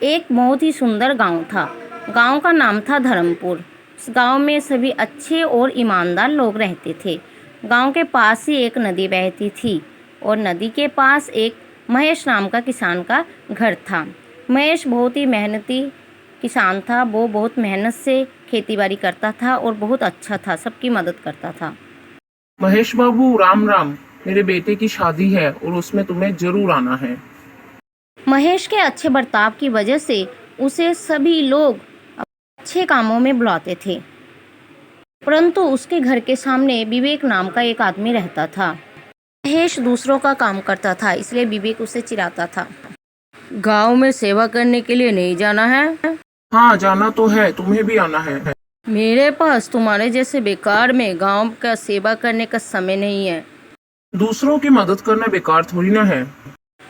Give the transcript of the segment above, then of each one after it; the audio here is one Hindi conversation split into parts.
एक बहुत ही सुंदर गांव था। गांव का नाम था धर्मपुर। उस गांव में सभी अच्छे और ईमानदार लोग रहते थे। गांव के पास ही एक नदी बहती थी और नदी के पास एक महेश नाम का किसान का घर था। महेश बहुत ही मेहनती किसान था। वो बहुत मेहनत से खेतीबाड़ी करता था और बहुत अच्छा था, सबकी मदद करता था। महेश बाबू, राम राम। मेरे बेटे की शादी है और उसमें तुम्हें जरूर आना है। महेश के अच्छे बर्ताव की वजह से उसे सभी लोग अच्छे कामों में बुलाते थे। परंतु उसके घर के सामने विवेक नाम का एक आदमी रहता था। महेश दूसरों का काम करता था, इसलिए विवेक उसे चिढ़ाता था। गांव में सेवा करने के लिए नहीं जाना है? हाँ, जाना तो है, तुम्हें भी आना है। मेरे पास तुम्हारे जैसे बेकार में गांव का सेवा करने का समय नहीं है। दूसरों की मदद करना बेकार थोड़ी ना है।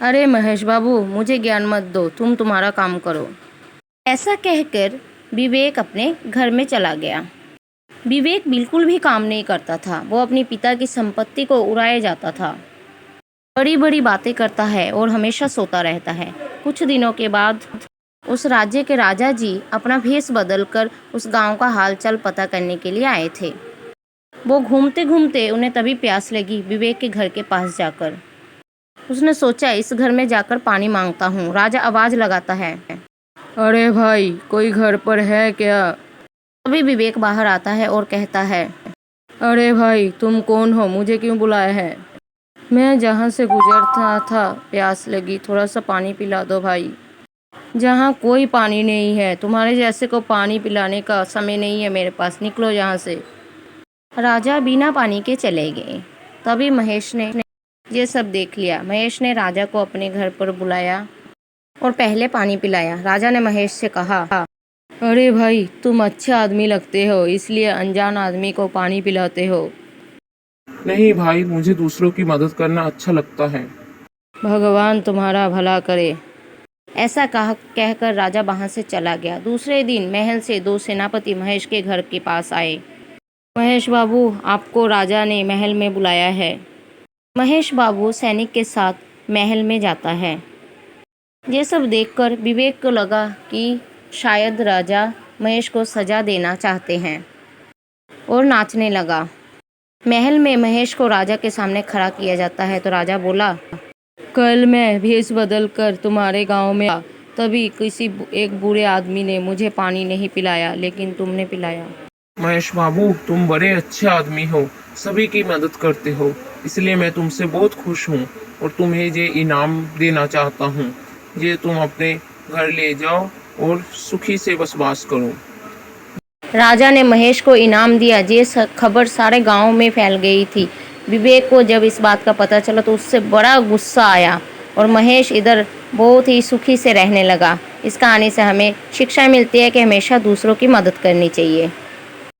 अरे महेश बाबू, मुझे ज्ञान मत दो, तुम तुम्हारा काम करो। ऐसा कहकर विवेक अपने घर में चला गया। विवेक बिल्कुल भी काम नहीं करता था। वो अपनी पिता की संपत्ति को उड़ाया जाता था। बड़ी बड़ी बातें करता है और हमेशा सोता रहता है। कुछ दिनों के बाद उस राज्य के राजा जी अपना भेष बदलकर उस गांव का हालचाल पता करने के लिए आए थे। वो घूमते घूमते उन्हें तभी प्यास लगी विवेक के घर के पास जाकर। उसने सोचा इस घर में जाकर पानी मांगता हूँ। राजा आवाज लगाता है, अरे भाई, कोई घर पर है क्या? तभी विवेक बाहर आता है और कहता है, अरे भाई, तुम कौन हो? मुझे क्यों बुलाया है? मैं जहाँ से गुजरता था, प्यास लगी, थोड़ा सा पानी पिला दो भाई। जहाँ कोई पानी नहीं है, तुम्हारे जैसे को पानी पिलाने का समय नहीं है मेरे पास, निकलो यहाँ से। राजा बिना पानी के चले गए। तभी महेश ने ये सब देख लिया। महेश ने राजा को अपने घर पर बुलाया और पहले पानी पिलाया। राजा ने महेश से कहा, अरे भाई, तुम अच्छे आदमी लगते हो, इसलिए अनजान आदमी को पानी पिलाते हो। नहीं भाई, मुझे दूसरों की मदद करना अच्छा लगता है। भगवान तुम्हारा भला करे। ऐसा कहकर राजा वहां से चला गया। दूसरे दिन महल से दो सेनापति महेश के घर के पास आए। महेश बाबू, आपको राजा ने महल में बुलाया है। महेश बाबू सैनिक के साथ महल में जाता है। ये सब देखकर विवेक को लगा कि शायद राजा महेश को सजा देना चाहते हैं और नाचने लगा। महल में महेश को राजा के सामने खड़ा किया जाता है तो राजा बोला, कल मैं भेष बदल कर तुम्हारे गांव में आया, तभी किसी एक बुरे आदमी ने मुझे पानी नहीं पिलाया, लेकिन तुमने पिलाया। महेश बाबू, तुम बड़े अच्छे आदमी हो, सभी की मदद करते हो, इसलिए मैं तुमसे बहुत खुश हूँ और तुम्हें ये इनाम देना चाहता हूँ। ये तुम अपने घर ले जाओ और सुखी से बसवास करो। राजा ने महेश को इनाम दिया। ये खबर सारे गांव में फैल गई थी। विवेक को जब इस बात का पता चला तो उससे बड़ा गुस्सा आया और महेश इधर बहुत ही सुखी से रहने लगा। इस कहानी से हमें शिक्षा मिलती है कि हमेशा दूसरों की मदद करनी चाहिए।